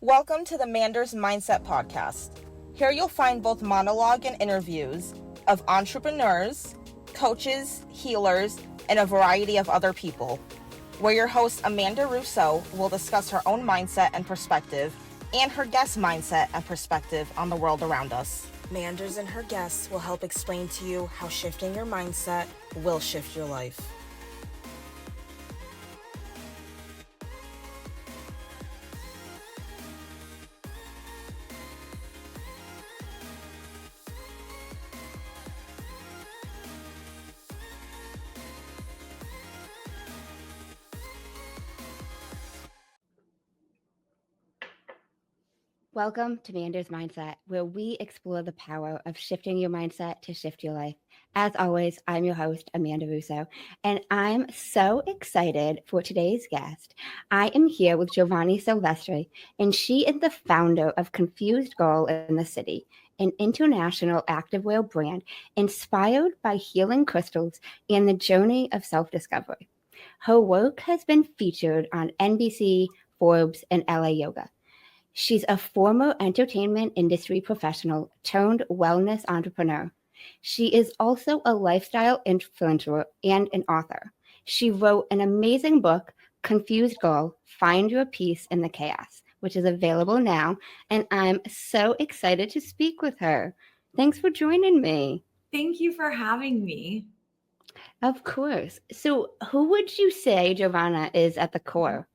Welcome to the Manders Mindset podcast. Here you'll find both monologue and interviews of entrepreneurs, coaches, healers, and a variety of other people, where your host Amanda Russo will discuss her own mindset and perspective and her guest mindset and perspective on the world around us. Manders and her guests will help explain to you how shifting your mindset will shift your life. Welcome to Manders Mindset, where we explore the power of shifting your mindset to shift your life. As always, I'm your host, Amanda Russo, and I'm so excited for today's guest. I am here with Giovanna Silvestri, and she is the founder of Confused Girl in the City, an international activewear brand inspired by healing crystals and the journey of self-discovery. Her work has been featured on NBC, Forbes, and LA Yoga. She's a former entertainment industry professional turned wellness entrepreneur. She is also a lifestyle influencer and an author. She wrote an amazing book, Confused Girl, Find Your Peace in the Chaos, which is available now, and I'm so excited to speak with her. Thanks for joining me. Thank you for having me. Of course. So who would you say, Giovanna, is at the core?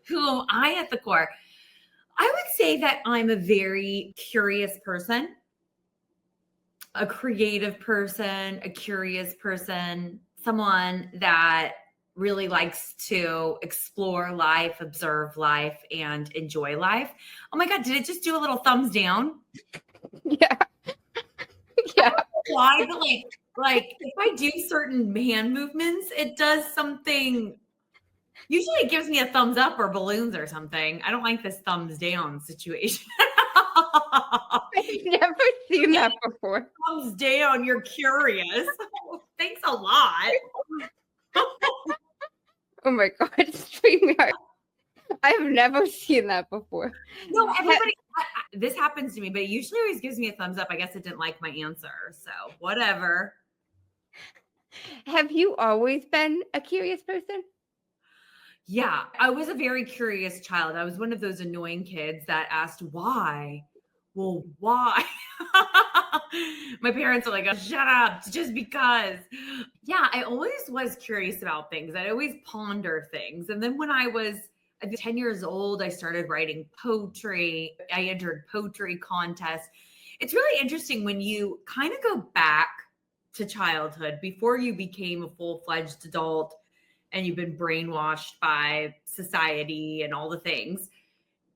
Who am I at the core? I would say that I'm a very curious person, a creative person, a curious person, someone that really likes to explore life, observe life, and enjoy life. Oh my God, did it just do a little thumbs down? Yeah. Yeah. Why? But like if I do certain hand movements, it does something. Usually it gives me a thumbs up or balloons or something. I don't like this thumbs down situation. I've never seen that before. Thumbs down, you're curious. Thanks a lot. Oh my God, StreamYard. I've never seen that before. No, everybody, this happens to me, but it usually always gives me a thumbs up. I guess it didn't like my answer, so whatever. Have you always been a curious person? Yeah, I was a very curious child. I was one of those annoying kids that asked why. Well, why? My parents are like, oh, shut up, just because. Yeah, I always was curious about things. I'd always ponder things. And then when I was 10 years old, I started writing poetry. I entered poetry contests. It's really interesting when you kind of go back to childhood before you became a full-fledged adult and you've been brainwashed by society and all the things.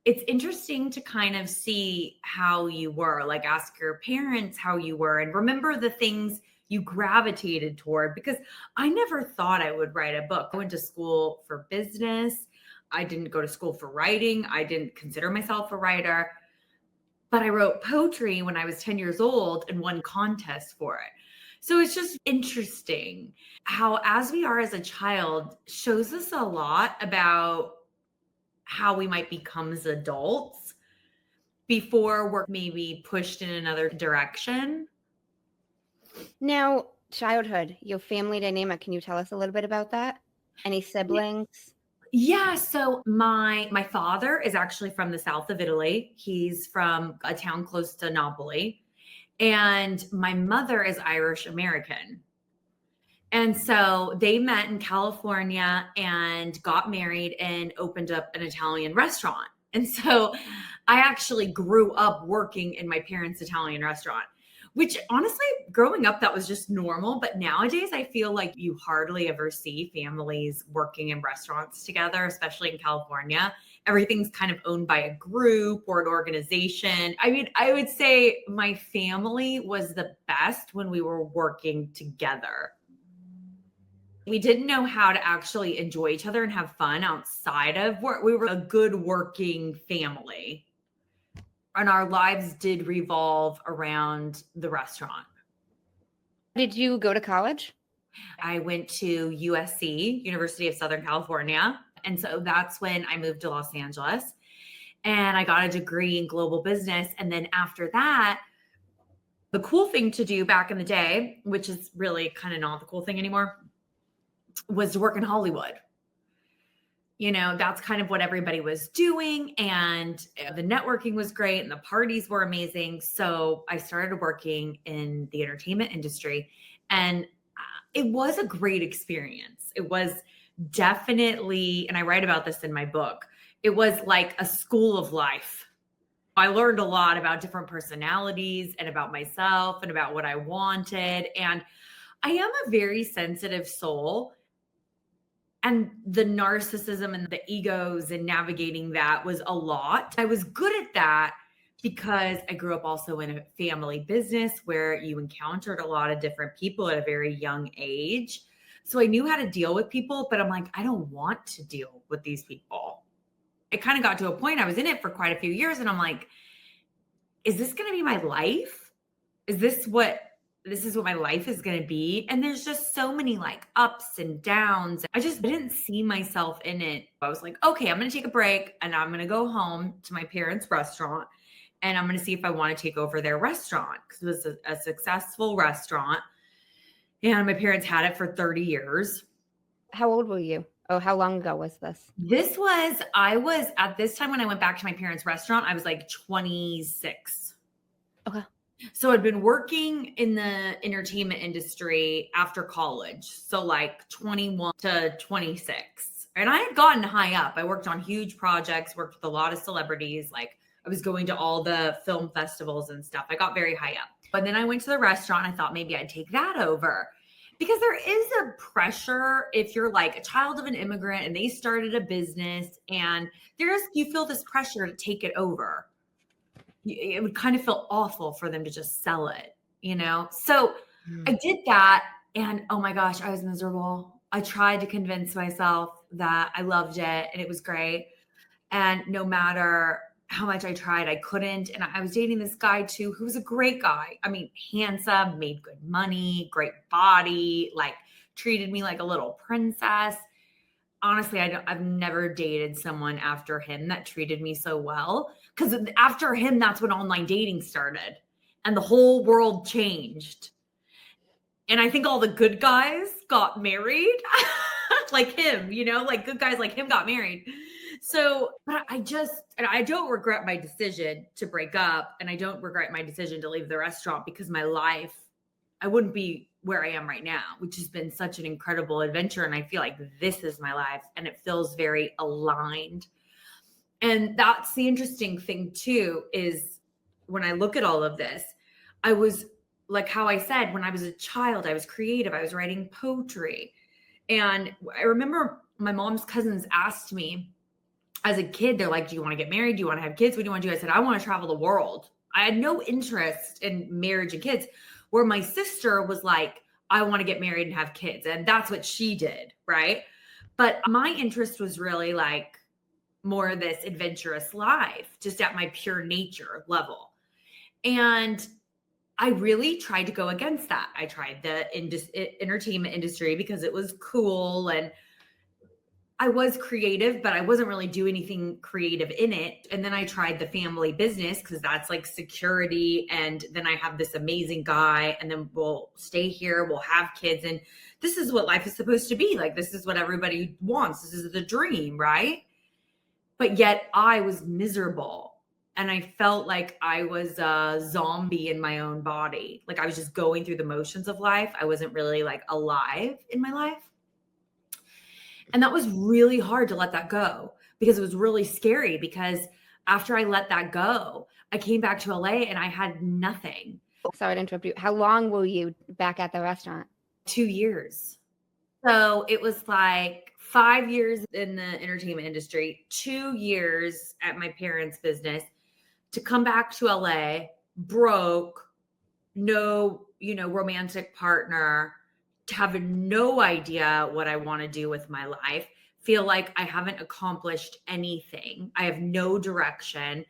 It's interesting to kind of see how you were, like ask your parents how you were and remember the things you gravitated toward, because I never thought I would write a book. I went to school for business. I didn't go to school for writing. I didn't consider myself a writer, but I wrote poetry when I was 10 years old and won contests for it. So it's just interesting how, as we are as a child, shows us a lot about how we might become as adults before we're maybe pushed in another direction. Now, childhood, your family dynamic, can you tell us a little bit about that? Any siblings? Yeah, so my father is actually from the south of Italy. He's from a town close to Napoli. And my mother is Irish American. And so they met in California and got married and opened up an Italian restaurant. And so I actually grew up working in my parents' Italian restaurant, which honestly, growing up, that was just normal. But nowadays, I feel like you hardly ever see families working in restaurants together, especially in California. Everything's kind of owned by a group or an organization. I mean, I would say my family was the best when we were working together. We didn't know how to actually enjoy each other and have fun outside of work. We were a good working family. And our lives did revolve around the restaurant. Did you go to college? I went to USC, University of Southern California. And so that's when I moved to Los Angeles and I got a degree in global business. And then after that, the cool thing to do back in the day, which is really kind of not the cool thing anymore, was to work in Hollywood. That's kind of what everybody was doing. And the networking was great and the parties were amazing. So I started working in the entertainment industry, and it was a great experience. It was definitely, and I write about this in my book, it was like a school of life. I learned a lot about different personalities and about myself and about what I wanted. And I am a very sensitive soul. And the narcissism and the egos and navigating that was a lot. I was good at that because I grew up also in a family business where you encountered a lot of different people at a very young age. So I knew how to deal with people, but I'm like, I don't want to deal with these people. It kind of got to a point, I was in it for quite a few years, and I'm like, is this going to be my life? This is what my life is going to be? And there's just so many like ups and downs. I didn't see myself in it. I was like, okay, I'm going to take a break and I'm going to go home to my parents' restaurant and I'm going to see if I want to take over their restaurant, because it was a successful restaurant. And my parents had it for 30 years. How old were you? Oh, how long ago was this? I was at this time when I went back to my parents' restaurant, I was like 26. Okay. So I'd been working in the entertainment industry after college. So like 21 to 26. And I had gotten high up. I worked on huge projects, worked with a lot of celebrities. Like I was going to all the film festivals and stuff. I got very high up. But then I went to the restaurant. I thought maybe I'd take that over. Because there is a pressure if you're like a child of an immigrant and they started a business and you feel this pressure to take it over. It would kind of feel awful for them to just sell it, So I did that and oh my gosh, I was miserable. I tried to convince myself that I loved it and it was great. And no matter how much I tried, I couldn't. And I was dating this guy too, who was a great guy. I mean, handsome, made good money, great body, like treated me like a little princess. Honestly, I've never dated someone after him that treated me so well. Because after him, that's when online dating started and the whole world changed. And I think all the good guys got married like him, like good guys like him got married. So, but I don't regret my decision to break up, and I don't regret my decision to leave the restaurant, because my life, I wouldn't be where I am right now, which has been such an incredible adventure. And I feel like this is my life and it feels very aligned. And that's the interesting thing too, is when I look at all of this, I was like, how I said, when I was a child, I was creative. I was writing poetry. And I remember my mom's cousins asked me as a kid, they're like, do you want to get married? Do you want to have kids? What do you want to do? I said, I want to travel the world. I had no interest in marriage and kids, where my sister was like, I want to get married and have kids. And that's what she did. Right. But my interest was really like more this adventurous life, just at my pure nature level. And I really tried to go against that. I tried the entertainment industry because it was cool and I was creative, but I wasn't really doing anything creative in it. And then I tried the family business because that's like security. And then I have this amazing guy, and then we'll stay here, we'll have kids. And this is what life is supposed to be. Like, this is what everybody wants. This is the dream, right? But yet I was miserable. And I felt like I was a zombie in my own body. Like I was just going through the motions of life. I wasn't really like alive in my life. And that was really hard to let that go, because it was really scary, because after I let that go, I came back to LA and I had nothing. Sorry to interrupt you. How long were you back at the restaurant? 2 years. So it was like 5 years in the entertainment industry, 2 years at my parents' business, to come back to LA, broke, no, romantic partner, to have no idea what I want to do with my life, feel like I haven't accomplished anything. I have no direction.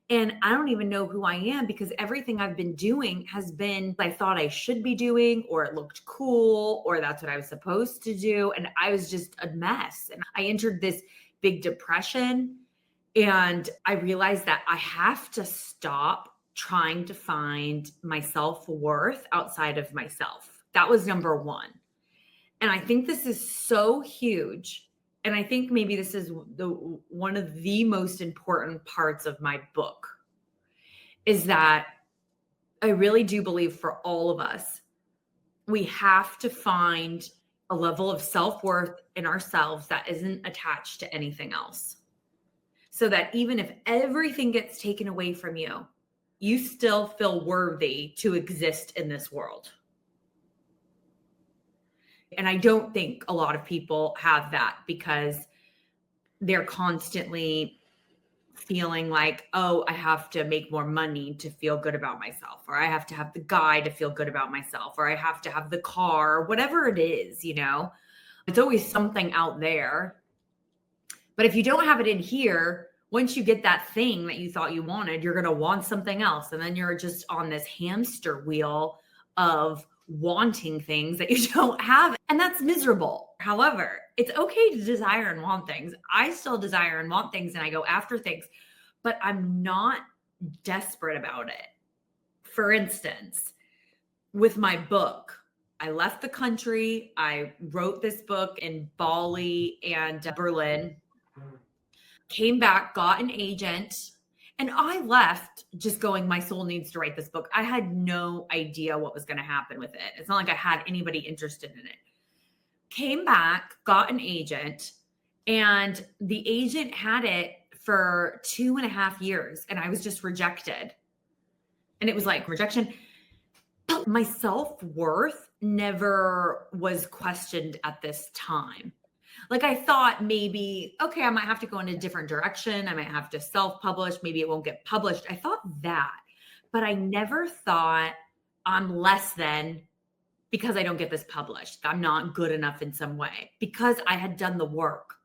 And I don't even know who I am because everything I've been doing has been I thought I should be doing, or it looked cool, or that's what I was supposed to do. And I was just a mess. And I entered this big depression. And I realized that I have to stop trying to find my self-worth outside of myself. That was number one. And I think this is so huge. And I think maybe this is one of the most important parts of my book, is that I really do believe for all of us, we have to find a level of self-worth in ourselves that isn't attached to anything else. So that even if everything gets taken away from you, you still feel worthy to exist in this world. And I don't think a lot of people have that because they're constantly feeling like, oh, I have to make more money to feel good about myself, or I have to have the guy to feel good about myself, or I have to have the car, whatever it is, it's always something out there. But if you don't have it in here, once you get that thing that you thought you wanted, you're going to want something else. And then you're just on this hamster wheel of wanting things that you don't have. And that's miserable. However, it's okay to desire and want things. I still desire and want things and I go after things, but I'm not desperate about it. For instance, with my book, I left the country. I wrote this book in Bali and Berlin, came back, got an agent, and I left just going, my soul needs to write this book. I had no idea what was going to happen with it. It's not like I had anybody interested in it. Came back, got an agent, and the agent had it for 2.5 years, and I was just rejected. And it was like rejection. But my self-worth never was questioned at this time. Like I thought maybe, okay, I might have to go in a different direction. I might have to self-publish. Maybe it won't get published. I thought that, but I never thought I'm less than because I don't get this published. I'm not good enough in some way because I had done the work.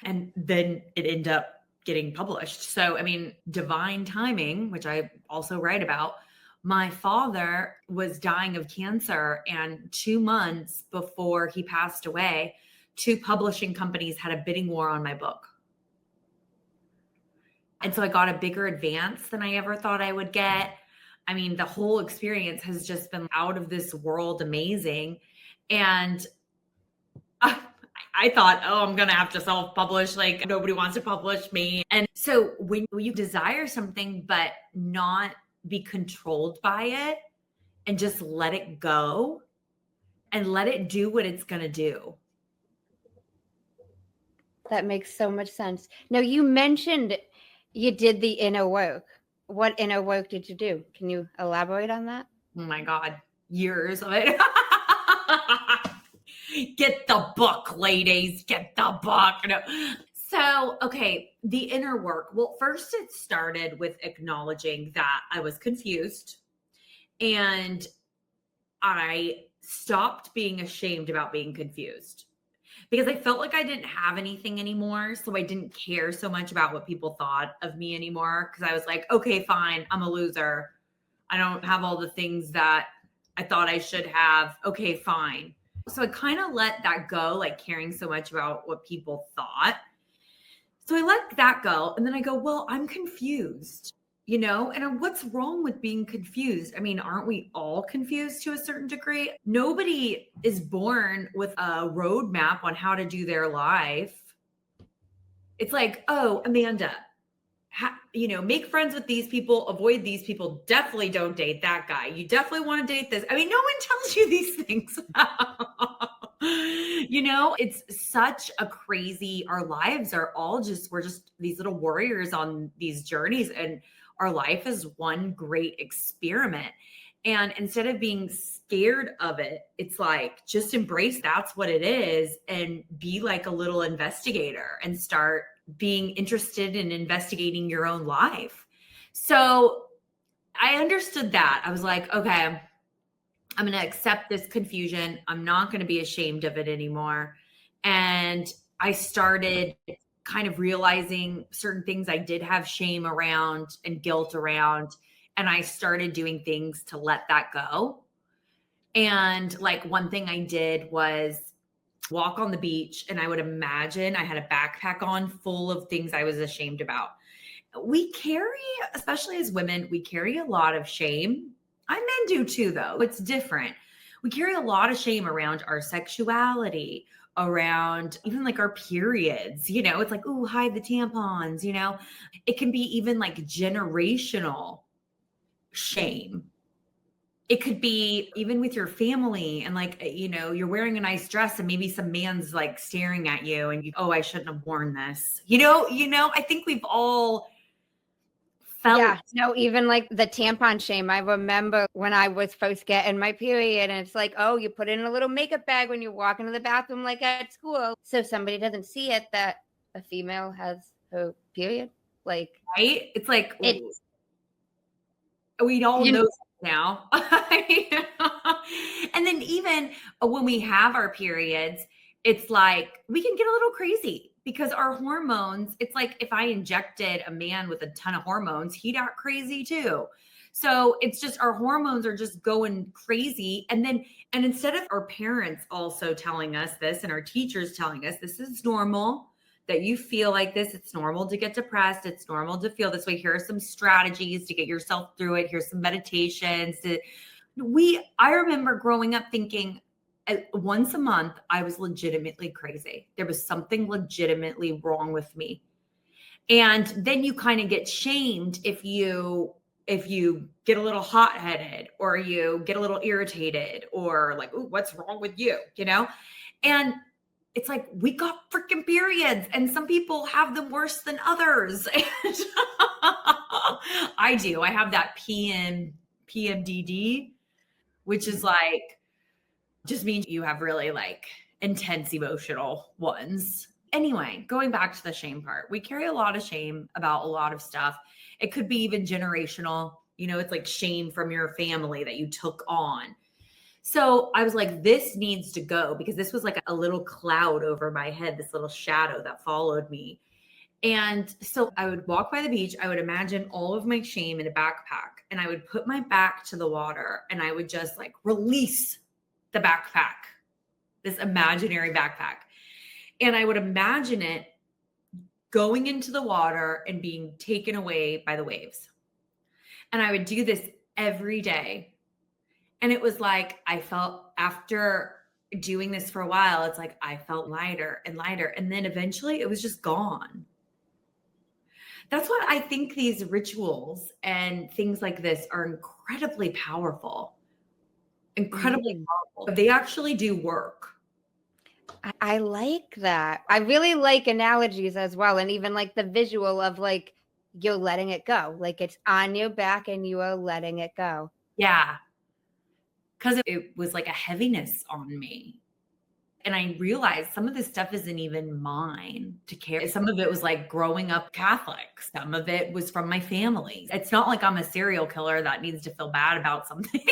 And then it ended up getting published. So, I mean, divine timing, which I also write about. My father was dying of cancer, and 2 months before he passed away, 2 publishing companies had a bidding war on my book. And so I got a bigger advance than I ever thought I would get. I mean, the whole experience has just been out of this world amazing. And I thought, oh, I'm going to have to self-publish. Like nobody wants to publish me. And so when you desire something, but not be controlled by it and just let it go and let it do what it's going to do. That makes so much sense. Now, you mentioned you did the inner work. What inner work did you do? Can you elaborate on that? Oh my God, years of it. Get the book, ladies, get the book. No. So, okay, the inner work. Well, first it started with acknowledging that I was confused, and I stopped being ashamed about being confused because I felt like I didn't have anything anymore. So I didn't care so much about what people thought of me anymore because I was like, okay, fine, I'm a loser. I don't have all the things that I thought I should have. Okay, fine. So I kind of let that go, like caring so much about what people thought. So I let that go. And then I go, well, I'm confused, and what's wrong with being confused? I mean, aren't we all confused to a certain degree? Nobody is born with a roadmap on how to do their life. It's like, oh, Amanda, make friends with these people, avoid these people. Definitely don't date that guy. You definitely want to date this. I mean, no one tells you these things. It's such a crazy, our lives are all we're just these little warriors on these journeys, and our life is one great experiment. And instead of being scared of it, it's like, just embrace that's what it is and be like a little investigator and start being interested in investigating your own life. So I understood that. I was like, okay, I'm going to accept this confusion. I'm not going to be ashamed of it anymore. And I started kind of realizing certain things I did have shame around and guilt around. And I started doing things to let that go. And like one thing I did was walk on the beach, and I would imagine I had a backpack on full of things I was ashamed about. We carry, especially as women, we carry a lot of shame. Men do too, though. It's different. We carry a lot of shame around our sexuality, around even like our periods. You know, it's like, ooh, hide the tampons. You know, it can be even like generational shame. It could be even with your family, and like, you know, you're wearing a nice dress and maybe some man's like staring at you and you, oh, I shouldn't have worn this. You know, I think we've all felt. Yeah, no, even like the tampon shame. I remember when I was first getting my period, and it's like, oh, you put it in a little makeup bag when you walk into the bathroom, like at school, so somebody doesn't see it that a female has her period. Like, Right? It's like, it's, we all you know now. And then even when we have our periods, it's like we can get a little crazy because our hormones, it's like if I injected a man with a ton of hormones, he'd act crazy too. So it's just our hormones are just going crazy. And instead of our parents also telling us this and our teachers telling us this is normal, that you feel like this, it's normal to get depressed, it's normal to feel this way. Here are some strategies to get yourself through it. Here's some meditations. I remember growing up thinking once a month, I was legitimately crazy. There was something legitimately wrong with me. And then you kind of get shamed if you get a little hot-headed or you get a little irritated or like, ooh, what's wrong with you? You know? And it's like, we got freaking periods and some people have them worse than others. And I do. I have that PMDD, which is like, just means you have really like intense emotional ones. Anyway, going back to the shame part, we carry a lot of shame about a lot of stuff. It could be even generational. You know, it's like shame from your family that you took on. So I was like, this needs to go because this was like a little cloud over my head, this little shadow that followed me. And so I would walk by the beach. I would imagine all of my shame in a backpack and I would put my back to the water and I would just like release the backpack, this imaginary backpack. And I would imagine it going into the water and being taken away by the waves. And I would do this every day. And it was like, I felt after doing this for a while, it's like, I felt lighter and lighter. And then eventually it was just gone. That's what I think these rituals and things like this are incredibly powerful. Incredibly powerful. They actually do work. I like that. I really like analogies as well. And even like the visual of like, you're letting it go. Like it's on your back and you are letting it go. Yeah. Because it was like a heaviness on me. And I realized some of this stuff isn't even mine to carry. Some of it was like growing up Catholic. Some of it was from my family. It's not like I'm a serial killer that needs to feel bad about something.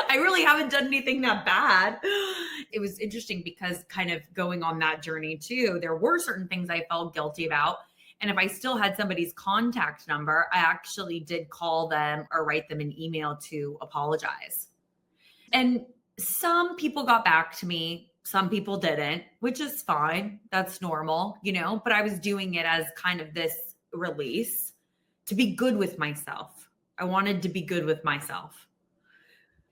I really haven't done anything that bad. It was interesting because kind of going on that journey too, there were certain things I felt guilty about. And if I still had somebody's contact number, I actually did call them or write them an email to apologize. And some people got back to me. Some people didn't, which is fine. That's normal, you know, but I was doing it as kind of this release to be good with myself. I wanted to be good with myself.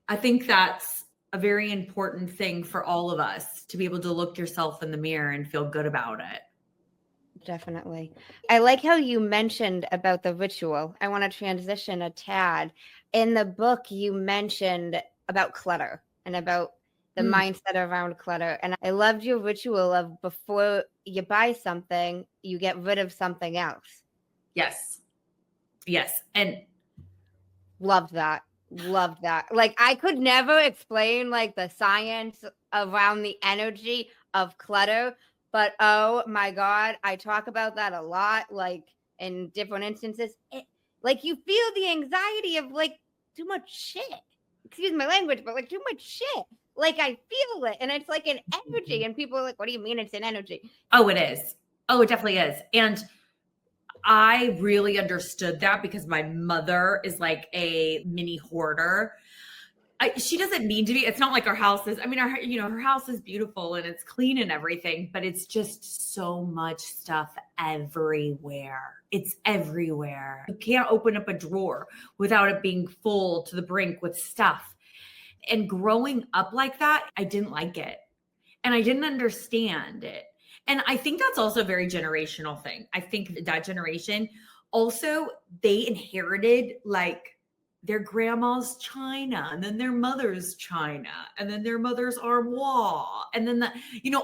I think that's a very important thing for all of us to be able to look yourself in the mirror and feel good about it. Definitely. I like how you mentioned about the ritual. I want to transition a tad. In the book, you mentioned about clutter and about the mindset around clutter. And I loved your ritual of before you buy something, you get rid of something else. Yes. Yes. And loved that. Loved that. Like I could never explain like the science around the energy of clutter, but oh my God, I talk about that a lot, like in different instances. Like you feel the anxiety of like too much shit. Excuse my language, but like too much shit. Like I feel it. And it's like an energy. And people are like, what do you mean it's an energy? Oh, it is. Oh, it definitely is. And I really understood that because my mother is like a mini hoarder. She doesn't mean to be. It's not like our house is, I mean, her house is beautiful and it's clean and everything, but it's just so much stuff everywhere. It's everywhere. You can't open up a drawer without it being full to the brink with stuff. And growing up like that, I didn't like it. And I didn't understand it. And I think that's also a very generational thing. I think that generation also, they inherited like their grandma's china, and then their mother's china, and then their mother's armoire, and then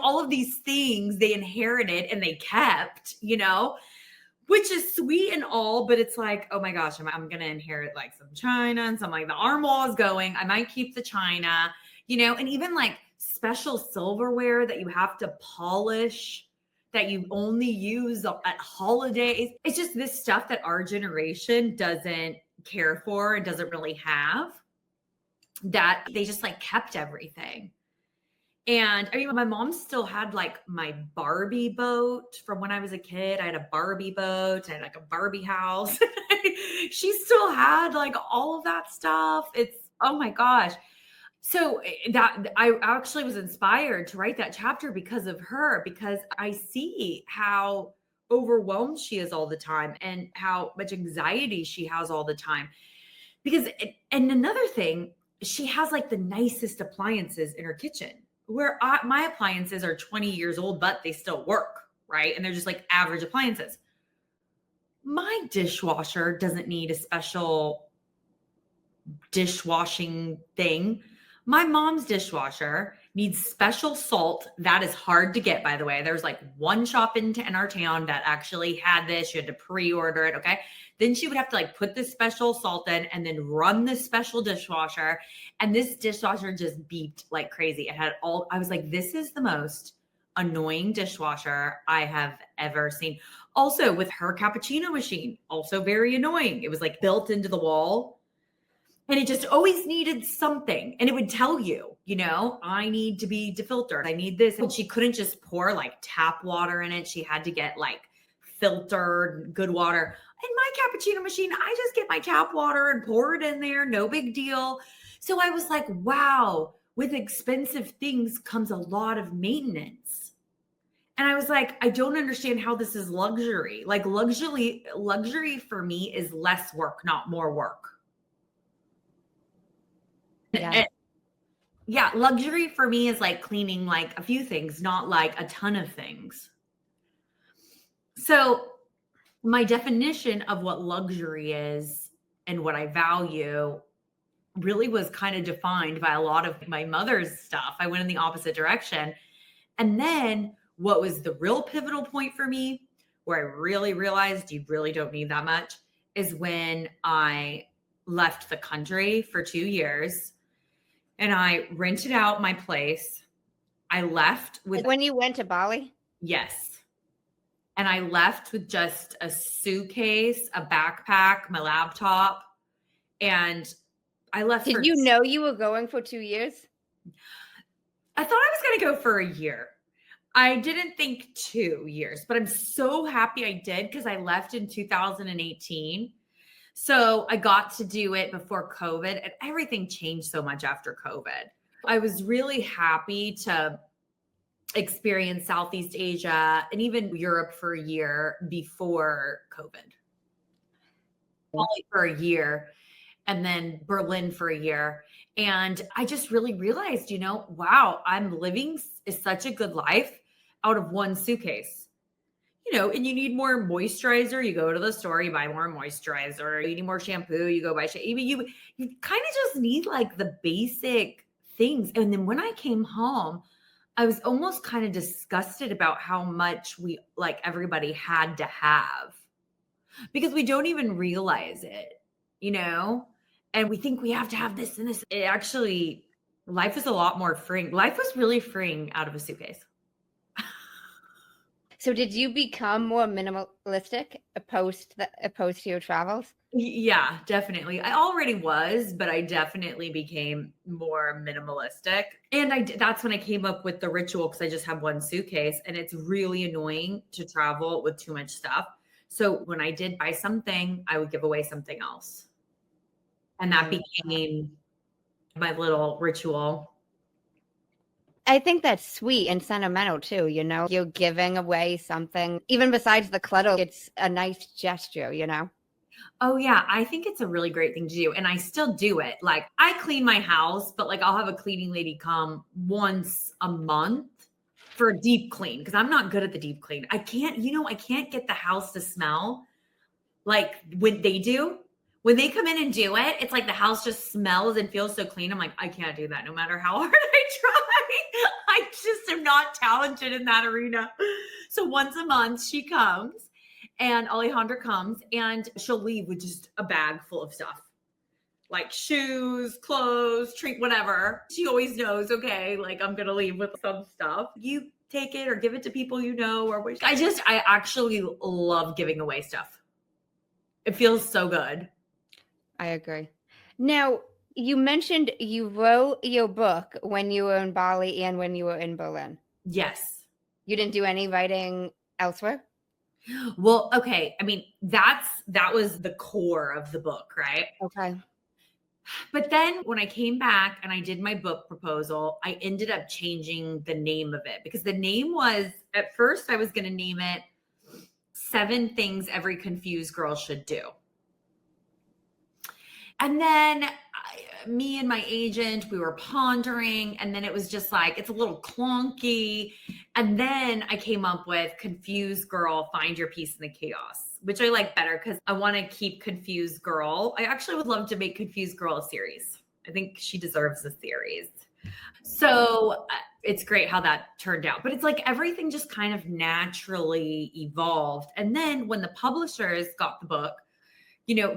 all of these things they inherited and they kept, which is sweet and all, but it's like, oh my gosh, I'm going to inherit like some china and some like the armoire is going. I might keep the china, and even like special silverware that you have to polish, that you only use at holidays. It's just this stuff that our generation doesn't care for and doesn't really have, that they just like kept everything. And I mean, my mom still had like my Barbie boat from when I was a kid. I had a Barbie boat. I had like a Barbie house. She still had like all of that stuff. It's, oh my gosh. So that I actually was inspired to write that chapter because of her, because I see how overwhelmed she is all the time and how much anxiety she has all the time. Because, and another thing, she has like the nicest appliances in her kitchen, where my appliances are 20 years old, but they still work, right? And they're just like average appliances. My dishwasher doesn't need a special dishwashing thing. My mom's dishwasher needs special salt. That is hard to get, by the way. There's like one shop in our town that actually had this. You had to pre-order it, okay? Then she would have to like put this special salt in and then run this special dishwasher. And this dishwasher just beeped like crazy. It had I was like, this is the most annoying dishwasher I have ever seen. Also with her cappuccino machine, also very annoying. It was like built into the wall. And it just always needed something. And it would tell you, I need to be defiltered. I need this. And she couldn't just pour like tap water in it. She had to get like filtered good water. In my cappuccino machine, I just get my tap water and pour it in there. No big deal. So I was like, wow, with expensive things comes a lot of maintenance. And I was like, I don't understand how this is luxury. Like luxury for me is less work, not more work. Yeah. Luxury for me is like cleaning like a few things, not like a ton of things. So my definition of what luxury is and what I value really was kind of defined by a lot of my mother's stuff. I went in the opposite direction. And then what was the real pivotal point for me, where I really realized you really don't need that much, is when I left the country for 2 years. And I rented out my place. I left with... When you went to Bali? Yes. And I left with just a suitcase, a backpack, my laptop. And I left. Did you know you were going for 2 years? I thought I was going to go for a year. I didn't think 2 years, but I'm so happy I did, because I left in 2018. So I got to do it before COVID, and everything changed so much after COVID. I was really happy to experience Southeast Asia and even Europe for a year before COVID. Bali for a year, and then Berlin for a year. And I just really realized, wow, I'm living such a good life out of one suitcase. And you need more moisturizer, you go to the store, you buy more moisturizer. You need more shampoo, you go buy shampoo. You kind of just need like the basic things. And then when I came home, I was almost kind of disgusted about how much everybody had to have, because we don't even realize it, and we think we have to have this and this. It actually, life is a lot more freeing. Life was really freeing out of a suitcase. So did you become more minimalistic opposed to your travels? Yeah, definitely. I already was, but I definitely became more minimalistic. And that's when I came up with the ritual because I just have one suitcase and it's really annoying to travel with too much stuff. So when I did buy something, I would give away something else. And that became my little ritual. I think that's sweet and sentimental too, you know? You're giving away something. Even besides the clutter, it's a nice gesture, you know? Oh yeah, I think it's a really great thing to do and I still do it. Like I clean my house, but like I'll have a cleaning lady come once a month for a deep clean because I'm not good at the deep clean. I can't get the house to smell like when they do. When they come in and do it, it's like the house just smells and feels so clean. I'm like, I can't do that no matter how hard I try. I just am not talented in that arena. So once a month she comes and Alejandra comes and she'll leave with just a bag full of stuff. Like shoes, clothes, treat, whatever. She always knows, okay, like I'm going to leave with some stuff. You take it or give it to people you know or I actually love giving away stuff. It feels so good. I agree. Now, you mentioned you wrote your book when you were in Bali and when you were in Berlin. Yes. You didn't do any writing elsewhere? Well, okay. I mean, that was the core of the book, right? Okay. But then when I came back and I did my book proposal, I ended up changing the name of it because the name was, at first I was going to name it 7 Things Every Confused Girl Should Do. And then me and my agent, we were pondering, and then it was just like, it's a little clunky. And then I came up with Confused Girl, Find Your Peace in the Chaos, which I like better because I want to keep Confused Girl. I actually would love to make Confused Girl a series. I think she deserves a series. So it's great how that turned out. But it's like everything just kind of naturally evolved. And then when the publishers got the book,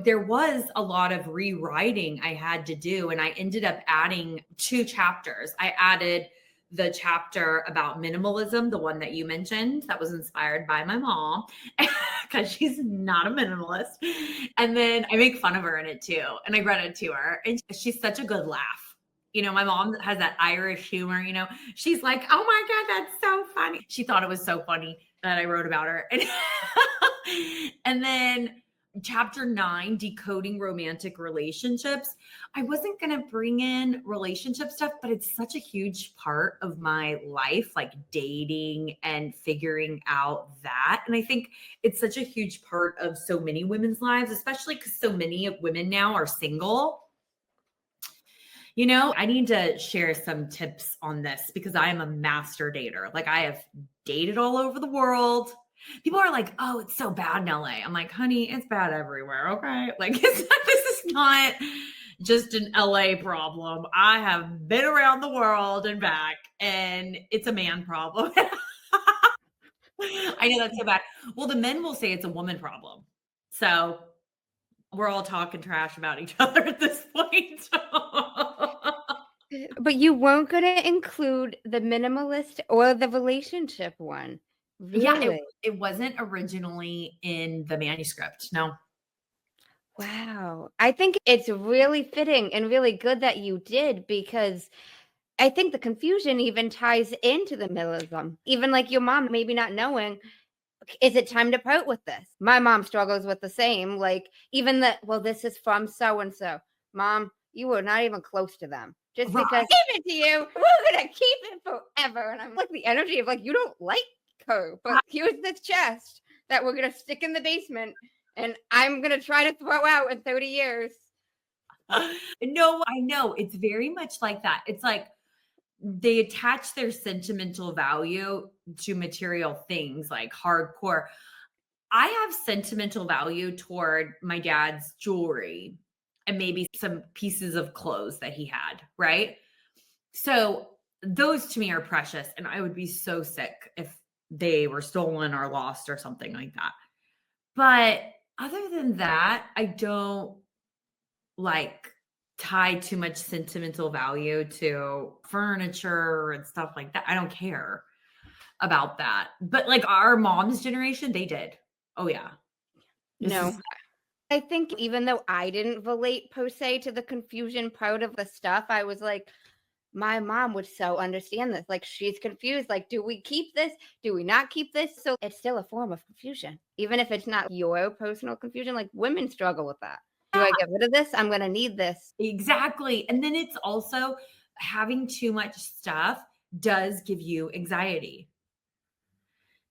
there was a lot of rewriting I had to do. And I ended up adding 2 chapters. I added the chapter about minimalism, the one that you mentioned, that was inspired by my mom, because she's not a minimalist. And then I make fun of her in it too. And I read it to her. And she's such a good laugh. My mom has that Irish humor, she's like, oh my God, that's so funny. She thought it was so funny that I wrote about her. And then Chapter 9, Decoding Romantic Relationships. I wasn't going to bring in relationship stuff, but it's such a huge part of my life, like dating and figuring out that. And I think it's such a huge part of so many women's lives, especially because so many women now are single. I need to share some tips on this because I am a master dater. Like I have dated all over the world. People are like, oh, it's so bad in LA. I'm like, honey, it's bad everywhere. Okay. Like this is not just an LA problem. I have been around the world and back and it's a man problem. I know that's so bad. Well, the men will say it's a woman problem. So we're all talking trash about each other at this point. But you weren't going to include the minimalist or the relationship one. Really? Yeah, it wasn't originally in the manuscript. No. Wow. I think it's really fitting and really good that you did because I think the confusion even ties into the minimalism. Even like your mom maybe not knowing, is it time to part with this? My mom struggles with the same. Like even this is from so-and-so. Mom, you were not even close to them. Just because I gave it to you, we're going to keep it forever. And I'm like the energy of like, you don't like her, but here's this chest that we're going to stick in the basement and I'm going to try to throw out in 30 years. No, I know. It's very much like that. It's like they attach their sentimental value to material things like hardcore. I have sentimental value toward my dad's jewelry and maybe some pieces of clothes that he had, right? So those to me are precious. And I would be so sick if they were stolen or lost or something like that. But other than that, I don't like tie too much sentimental value to furniture and stuff like that. I don't care about that. But like our mom's generation, they did. Oh yeah. I think even though I didn't relate per se to the confusion part of the stuff, I was like, my mom would so understand this. Like, she's confused. Like, do we keep this? Do we not keep this? So it's still a form of confusion, even if it's not your personal confusion. Like, women struggle with that. Do I get rid of this? I'm going to need this. Exactly. And then it's also having too much stuff does give you anxiety.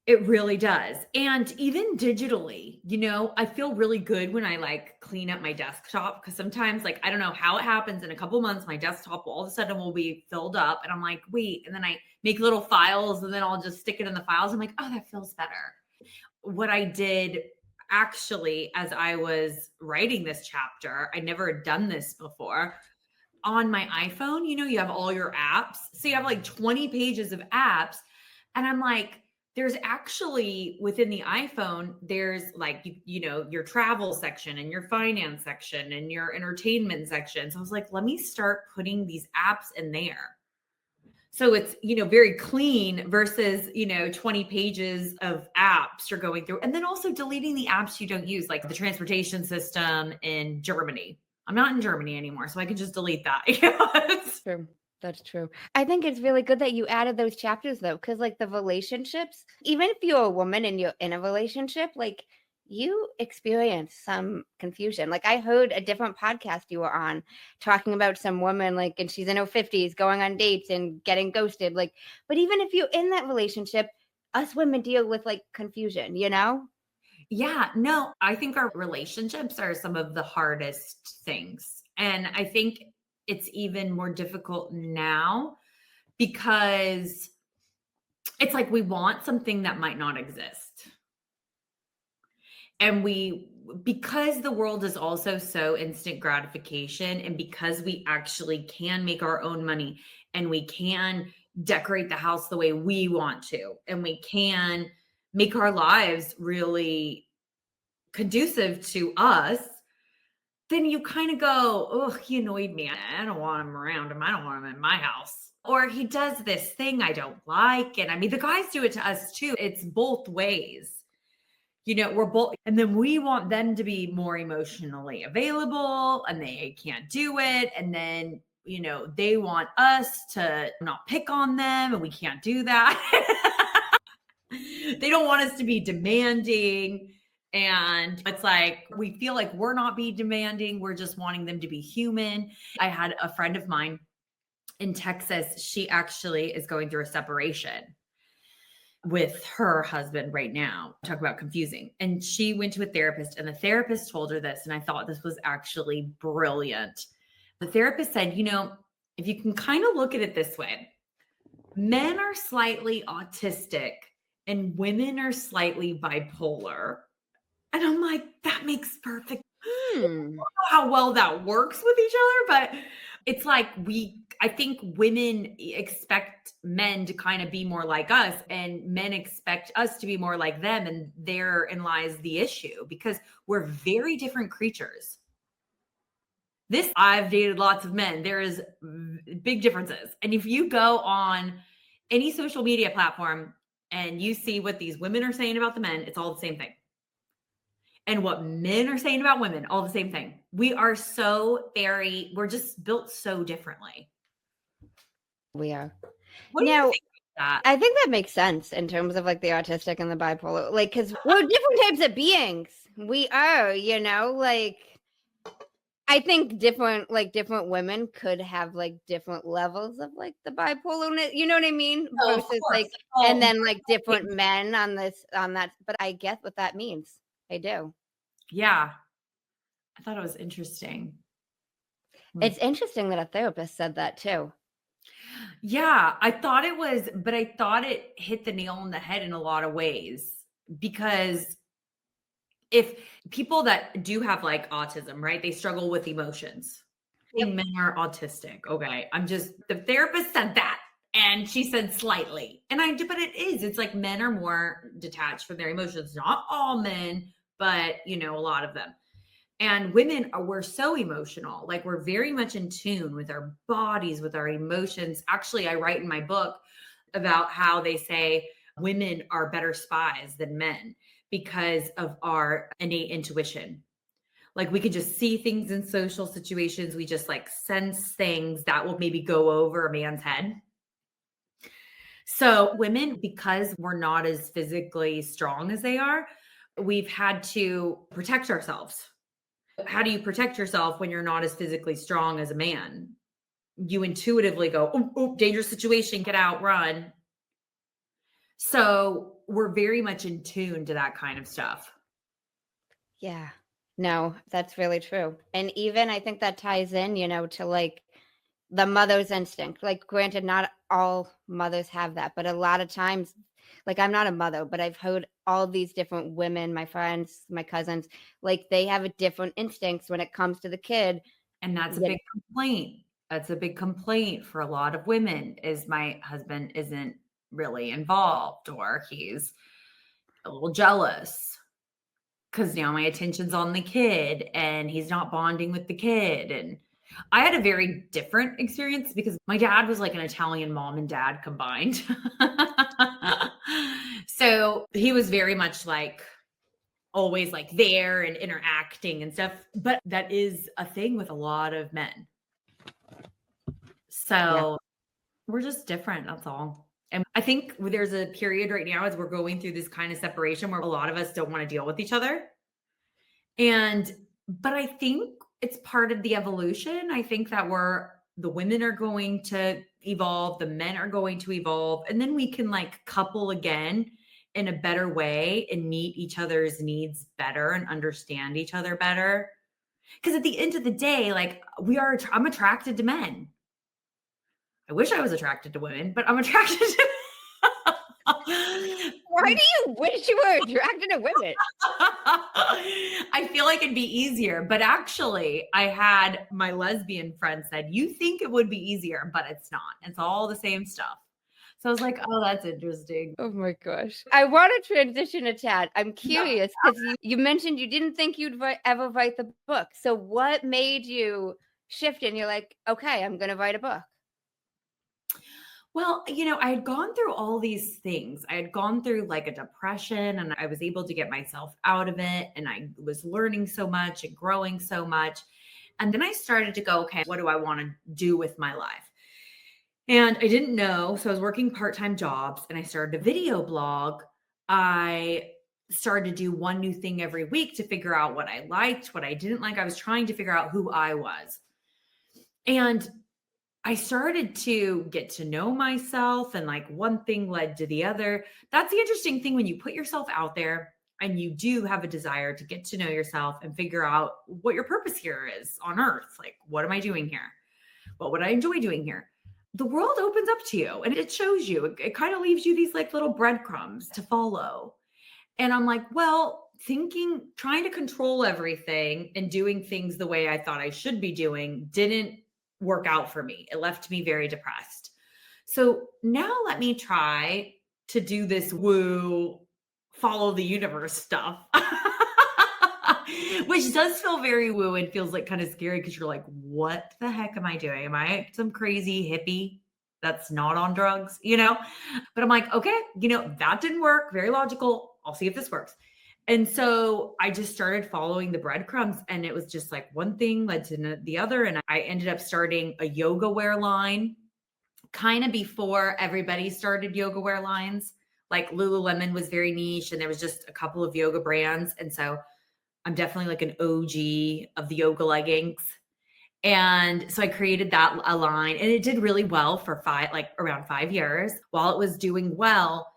It really does. And even digitally, I feel really good when I like clean up my desktop, because sometimes, like, I don't know how it happens, in a couple months, my desktop all of a sudden will be filled up. And I'm like, wait. And then I make little files and then I'll just stick it in the files. I'm like, oh, that feels better. What I did actually, as I was writing this chapter, I never had done this before. On my iPhone, you have all your apps. So you have like 20 pages of apps. And I'm like, there's actually within the iPhone, there's like, your travel section and your finance section and your entertainment section. So I was like, let me start putting these apps in there. So it's, very clean versus, 20 pages of apps you're going through. And then also deleting the apps you don't use, like the transportation system in Germany. I'm not in Germany anymore, so I can just delete that. True. That's true. I think it's really good that you added those chapters though, because like the relationships, even if you're a woman and you're in a relationship, like you experience some confusion. Like I heard a different podcast you were on talking about some woman, like, and she's in her 50s going on dates and getting ghosted. Like, but even if you're in that relationship, us women deal with like confusion, Yeah, no, I think our relationships are some of the hardest things. And I think it's even more difficult now because it's like we want something that might not exist. And because the world is also so instant gratification, and because we actually can make our own money and we can decorate the house the way we want to, and we can make our lives really conducive to us, then you kind of go, oh, he annoyed me. I don't want him around him. I don't want him in my house. Or he does this thing I don't like. And I mean, the guys do it to us too. It's both ways. We're both, and then we want them to be more emotionally available and they can't do it. And then, they want us to not pick on them and we can't do that. They don't want us to be demanding. And it's like, we feel like we're not being demanding. We're just wanting them to be human. I had a friend of mine in Texas. She actually is going through a separation with her husband right now. Talk about confusing. And she went to a therapist and the therapist told her this. And I thought this was actually brilliant. The therapist said, if you can kind of look at it this way, men are slightly autistic and women are slightly bipolar. And I'm like, that makes perfect. I don't know how well that works with each other, but it's like I think women expect men to kind of be more like us and men expect us to be more like them. And therein lies the issue because we're very different creatures. I've dated lots of men. There is big differences. And if you go on any social media platform and you see what these women are saying about the men, it's all the same thing. And what men are saying about women, all the same thing. We are we're just built so differently. We are. What do you think about that? I think that makes sense in terms of like the autistic and the bipolar, like, because we're different types of beings. We are, like, I think different women could have like different levels of like the bipolarness, you know what I mean? Oh, versus like, and then like different men on that. But I get what that means. I do. Yeah. I thought it was interesting. It's interesting that a therapist said that too. Yeah, I thought it was, but I thought it hit the nail on the head in a lot of ways because if people that do have like autism, right, they struggle with emotions. Yep. Men are autistic. Okay. The therapist said that. And she said slightly. But it's like men are more detached from their emotions. Not all men, but a lot of them. And women we're so emotional. Like we're very much in tune with our bodies, with our emotions. Actually, I write in my book about how they say women are better spies than men because of our innate intuition. Like we could just see things in social situations. We just like sense things that will maybe go over a man's head. So women, because we're not as physically strong as they are, we've had to protect ourselves. How do you protect yourself when you're not as physically strong as a man? You intuitively go, oh, oh, dangerous situation, get out, run. So we're very much in tune to that kind of stuff. Yeah. No, that's really true. And even I think that ties in, to like the mother's instinct. Like, granted, not all mothers have that, but a lot of times, like, I'm not a mother, but I've heard all these different women, my friends, my cousins, like they have a different instincts when it comes to the kid. And that's a big complaint. That's a big complaint for a lot of women is my husband isn't really involved or he's a little jealous because now my attention's on the kid and he's not bonding with the kid. And I had a very different experience because my dad was like an Italian mom and dad combined. So he was very much like always like there and interacting and stuff. But that is a thing with a lot of men. So we're just different. That's all. And I think there's a period right now as we're going through this kind of separation where a lot of us don't want to deal with each other. But I think it's part of the evolution. I think that the women are going to evolve, the men are going to evolve, and then we can like couple again in a better way and meet each other's needs better and understand each other better. Because at the end of the day, like I'm attracted to men. I wish I was attracted to women, but I'm attracted to Why do you wish you were attracted to women? I feel like it'd be easier, but actually I had my lesbian friend said, you think it would be easier, but it's not. It's all the same stuff. So I was like, oh, that's interesting. Oh my gosh. I want to transition a tad. I'm curious because you mentioned you didn't think you'd ever write the book. So what made you shift and you're like, okay, I'm going to write a book? Well, I had gone through all these things. I had gone through like a depression and I was able to get myself out of it. And I was learning so much and growing so much. And then I started to go, okay, what do I want to do with my life? And I didn't know. So I was working part-time jobs and I started a video blog. I started to do one new thing every week to figure out what I liked, what I didn't like. I was trying to figure out who I was. And I started to get to know myself and like one thing led to the other. That's the interesting thing when you put yourself out there and you do have a desire to get to know yourself and figure out what your purpose here is on earth. Like, what am I doing here? What would I enjoy doing here? The world opens up to you and it shows you, it kind of leaves you these like little breadcrumbs to follow. And I'm like, well, trying to control everything and doing things the way I thought I should be doing didn't work out for me. It left me very depressed. So now let me try to do this woo, follow the universe stuff, which does feel very woo and feels like kind of scary because you're like, what the heck am I doing? Am I some crazy hippie that's not on drugs, But I'm like, okay, that didn't work. Very logical. I'll see if this works. And so I just started following the breadcrumbs and it was just like one thing led to the other. And I ended up starting a yoga wear line kind of before everybody started yoga wear lines. Like Lululemon was very niche and there was just a couple of yoga brands. And so I'm definitely like an OG of the yoga leggings. And so I created a line and it did really well for around 5 years. While it was doing well,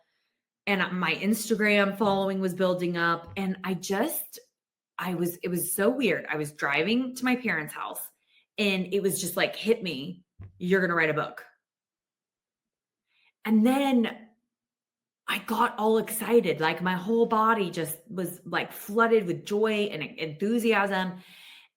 and my Instagram following was building up. And it was so weird. I was driving to my parents' house and it was just like, hit me, you're going to write a book. And then I got all excited. Like my whole body just was like flooded with joy and enthusiasm.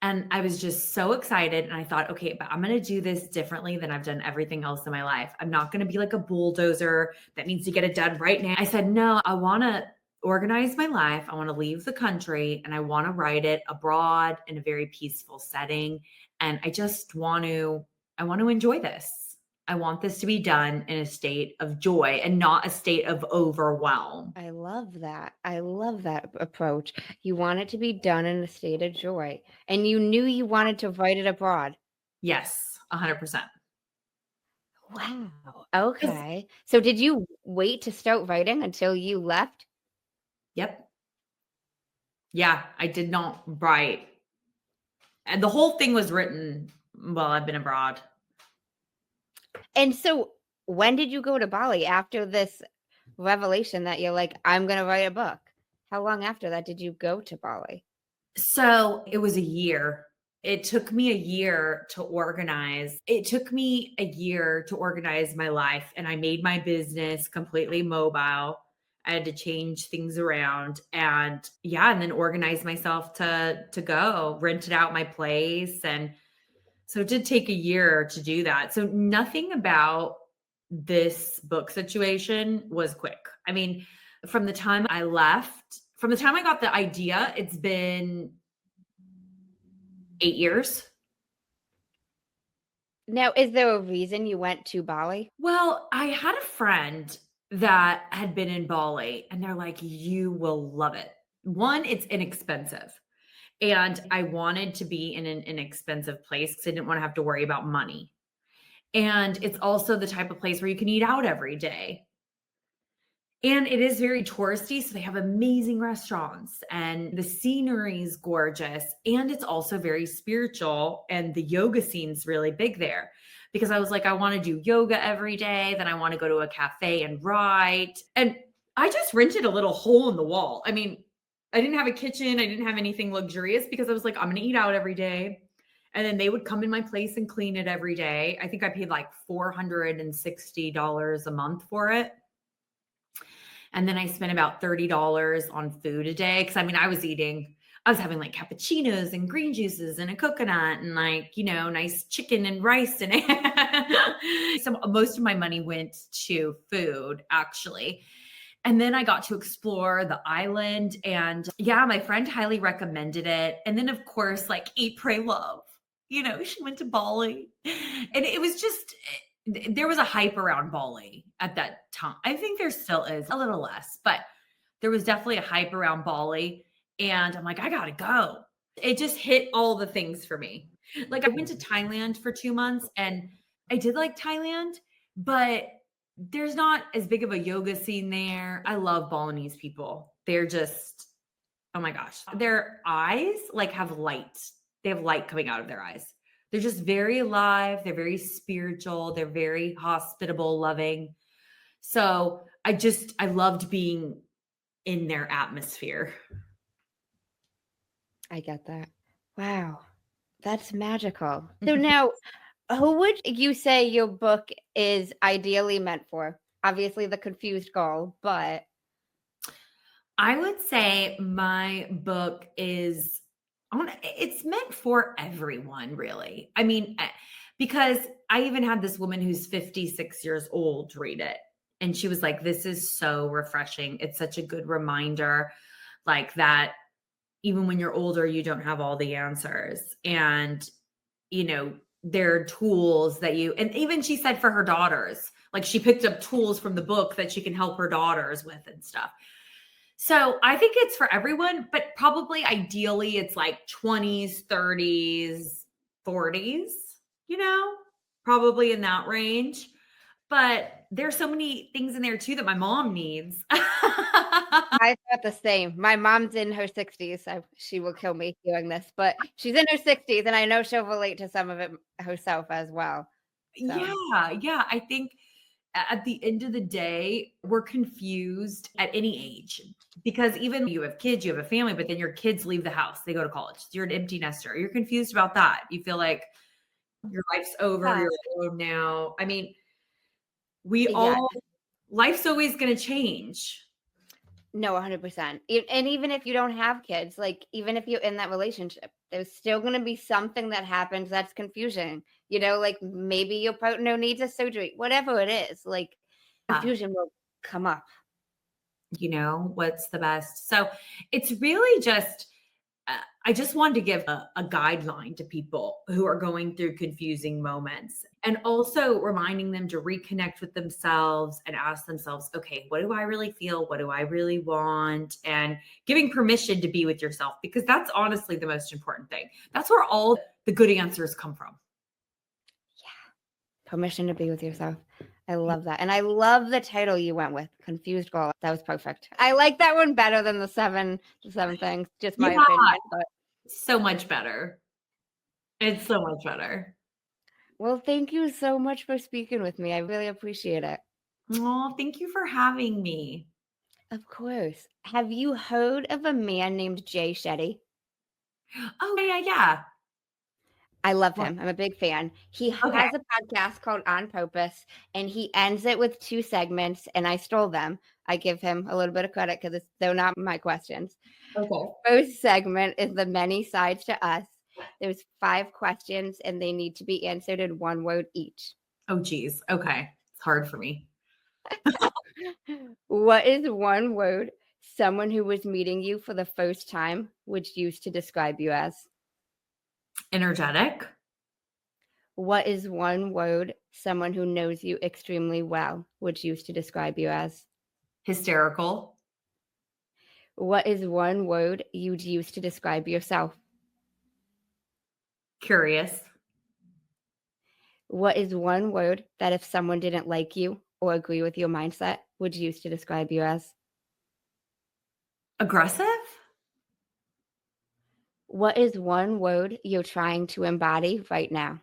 And I was just so excited. And I thought, okay, but I'm going to do this differently than I've done everything else in my life. I'm not going to be like a bulldozer that needs to get it done right now. I said, no, I want to organize my life. I want to leave the country and I want to write it abroad in a very peaceful setting. And I want to enjoy this. I want this to be done in a state of joy and not a state of overwhelm. I love that. I love that approach. You want it to be done in a state of joy. And you knew you wanted to write it abroad. Yes, 100%. Wow. 'Cause- Okay. So did you wait to start writing until you left? Yep. Yeah, I did not write. And the whole thing was written while I've been abroad. And so when did you go to Bali after this revelation that you're like, I'm going to write a book? How long after that did you go to Bali? So it was a year. It took me a year to organize. It took me a year to organize my life, and I made my business completely mobile. I had to change things around and and then organize myself to go, rented out my place. And so it did take a year to do that. So nothing about this book situation was quick. I mean, from the time I left, from the time I got the idea, it's been 8 years. Now, is there a reason you went to Bali? Well, I had a friend that had been in Bali, and they're like, "You will love it." One, it's inexpensive, and I wanted to be in an inexpensive place because I didn't wanna have to worry about money. And it's also the type of place where you can eat out every day. And it is very touristy, so they have amazing restaurants and the scenery is gorgeous, and it's also very spiritual, and the yoga scene's really big there. Because I was like, I want to do yoga every day, then I want to go to a cafe and write. And I just rented a little hole in the wall. I mean, I didn't have a kitchen, I didn't have anything luxurious because I was like, I'm going to eat out every day. And then they would come in my place and clean it every day. I think I paid like $460 a month for it. And then I spent about $30 on food a day. Cause I mean, I was having like cappuccinos and green juices and a coconut and like, nice chicken and rice. And so most of my money went to food actually. And then I got to explore the island, and my friend highly recommended it. And then of course, like Eat, Pray, Love, she went to Bali, and it was just, there was a hype around Bali at that time. I think there still is a little less, but there was definitely a hype around Bali. And I'm like, I gotta go. It just hit all the things for me. Like I went to Thailand for 2 months, and I did like Thailand, but there's not as big of a yoga scene there. I love Balinese people. They're just, oh my gosh, their eyes like have light. They have light coming out of their eyes. They're just very alive. They're very spiritual. They're very hospitable, loving. So I loved being in their atmosphere. I get that. Wow. That's magical. So now, who would you say your book is ideally meant for? Obviously, the confused girl, but I would say my book is, it's meant for everyone, really. I mean, because I even had this woman who's 56 years old read it. And she was like, this is so refreshing. It's such a good reminder, like that even when you're older, you don't have all the answers. And, there are tools that and even she said for her daughters, like she picked up tools from the book that she can help her daughters with and stuff. So I think it's for everyone, but probably ideally it's like 20s, 30s, 40s, probably in that range. But there's so many things in there too that my mom needs. I thought the same. My mom's in her 60s, so she will kill me doing this, but she's in her 60s, and I know she'll relate to some of it herself as well. So. Yeah. I think at the end of the day, we're confused at any age because even you have kids, you have a family, but then your kids leave the house, they go to college. You're an empty nester. You're confused about that. You feel like your life's over, you're alone now. I mean, life's always going to change. No, 100%. And even if you don't have kids, like even if you're in that relationship, there's still going to be something that happens that's confusing. Like maybe your partner needs a surgery, whatever it is, like confusion will come up. What's the best? So it's really just, I just wanted to give a guideline to people who are going through confusing moments, and also reminding them to reconnect with themselves and ask themselves, okay, what do I really feel? What do I really want? And giving permission to be with yourself, because that's honestly the most important thing. That's where all the good answers come from. Permission to be with yourself. I love that. And I love the title you went with, Confused Girl. That was perfect. I like that one better than the seven things, just my opinion. But so much better. It's so much better. well, thank you so much for speaking with me. I really appreciate it. Oh, thank you for having me. Of course. Have you heard of a man named Jay Shetty? Oh, yeah. I love him. I'm a big fan. He Okay. has a podcast called On Purpose, and he ends it with 2 segments, and I stole them. I give him a little bit of credit because they're not my questions. Okay. First segment is the many sides to us. There's 5 questions, and they need to be answered in 1 word each. Oh, geez. Okay. It's hard for me. What is 1 word someone who was meeting you for the first time would use to describe you as? Energetic. What is 1 word someone who knows you extremely well would use to describe you as? Hysterical. What is 1 word you'd use to describe yourself? Curious. What is 1 word that if someone didn't like you or agree with your mindset would use to describe you as? Aggressive. What is 1 word you're trying to embody right now?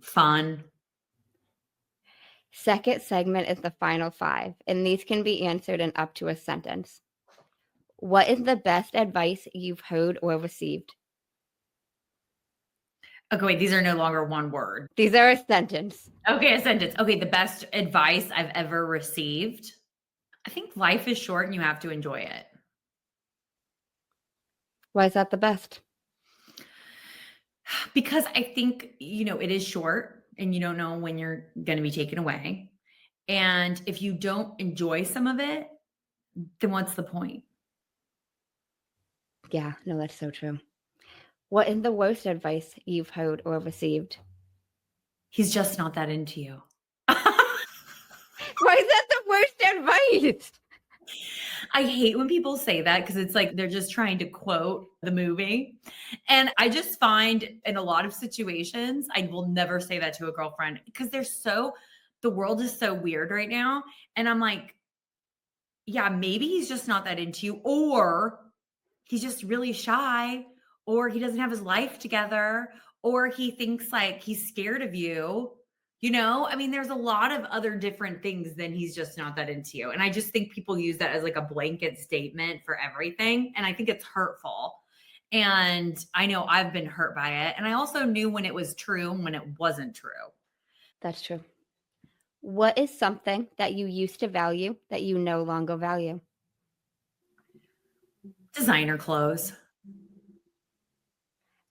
Fun. Second segment is the final 5, and these can be answered in up to a sentence. What is the best advice you've heard or received? Okay, wait, these are no longer 1 word. These are a sentence. Okay, a sentence. Okay, the best advice I've ever received. I think life is short and you have to enjoy it. Why is that the best? Because I think, it is short and you don't know when you're going to be taken away. And if you don't enjoy some of it, then what's the point? Yeah, no, that's so true. What is the worst advice you've heard or received? He's just not that into you. Why is that the worst advice? I hate when people say that because it's like they're just trying to quote the movie. And I just find in a lot of situations, I will never say that to a girlfriend because the world is so weird right now. And I'm like, yeah, maybe he's just not that into you, or he's just really shy, or he doesn't have his life together, or he thinks like he's scared of you. I mean, there's a lot of other different things than he's just not that into you. And I just think people use that as like a blanket statement for everything. And I think it's hurtful. And I know I've been hurt by it. And I also knew when it was true and when it wasn't true. That's true. What is something that you used to value that you no longer value? Designer clothes.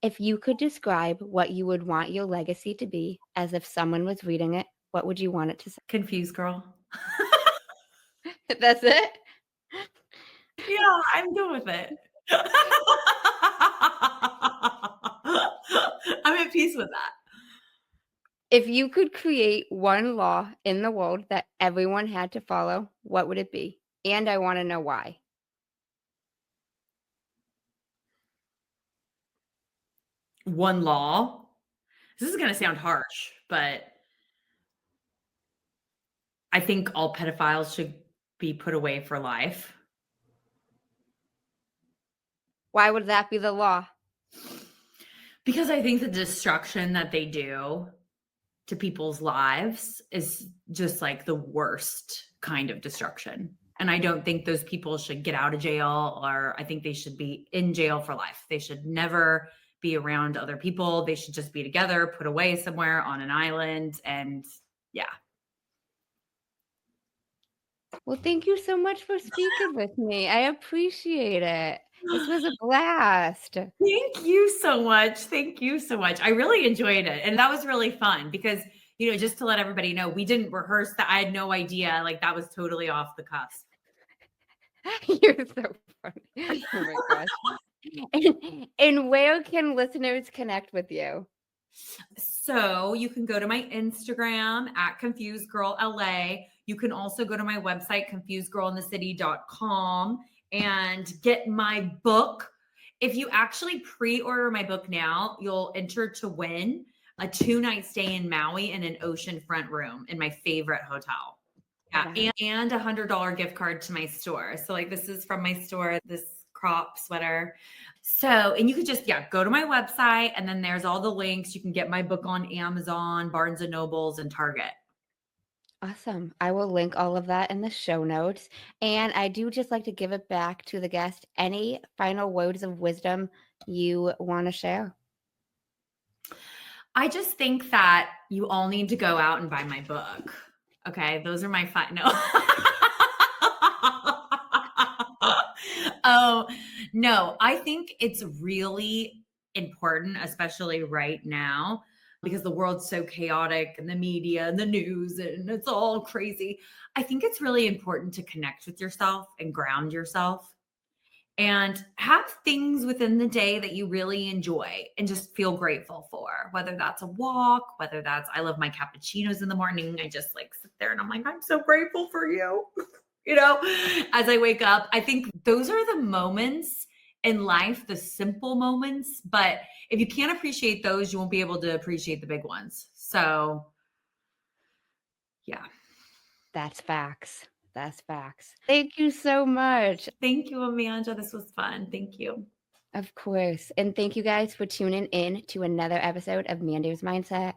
If you could describe what you would want your legacy to be as if someone was reading it, what would you want it to say? Confused girl. That's it? Yeah, I'm good with it. I'm at peace with that. If you could create 1 law in the world that everyone had to follow, what would it be? And I want to know why. One law. This is going to sound harsh, but I think all pedophiles should be put away for life. Why would that be the law? Because I think the destruction that they do to people's lives is just like the worst kind of destruction. And I don't think those people should get out of jail, or I think they should be in jail for life. They should never be around other people. They should just be together, put away somewhere on an island. And yeah. Well, thank you so much for speaking with me. I appreciate it. This was a blast. Thank you so much. Thank you so much. I really enjoyed it. And that was really fun because, just to let everybody know, we didn't rehearse that. I had no idea. Like that was totally off the cuff. You're so funny. Oh my gosh. And where can listeners connect with you? So you can go to my Instagram at Confused Girl LA. You can also go to my website, confusedgirlinthecity.com, and get my book. If you actually pre-order my book now, you'll enter to win a 2-night stay in Maui in an oceanfront room in my favorite hotel. Yeah, Wow. and a $100 gift card to my store. So like this is from my store, this crop sweater. So, and you could just, go to my website and then there's all the links. You can get my book on Amazon, Barnes and Nobles, and Target. Awesome. I will link all of that in the show notes. And I do just like to give it back to the guest. Any final words of wisdom you want to share? I just think that you all need to go out and buy my book. Okay, those are my no. Oh, no, I think it's really important, especially right now, because the world's so chaotic and the media and the news and it's all crazy. I think it's really important to connect with yourself and ground yourself and have things within the day that you really enjoy and just feel grateful for, whether that's a walk, whether that's, I love my cappuccinos in the morning. I just like sit there and I'm like, I'm so grateful for you. As I wake up, I think those are the moments in life, the simple moments. But if you can't appreciate those, you won't be able to appreciate the big ones. So, yeah. That's facts. That's facts. Thank you so much. Thank you, Amanda. This was fun. Thank you. Of course. And thank you guys for tuning in to another episode of Manders Mindset.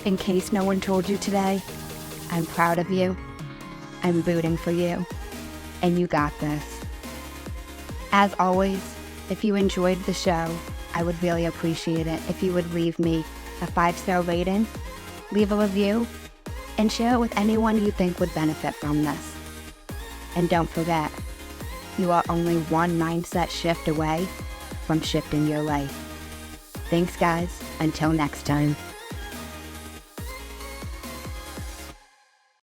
In case no one told you today, I'm proud of you. I'm rooting for you. And you got this. As always, if you enjoyed the show, I would really appreciate it if you would leave me a 5-star rating, leave a review, and share it with anyone you think would benefit from this. And don't forget, you are only one mindset shift away from shifting your life. Thanks, guys. Until next time.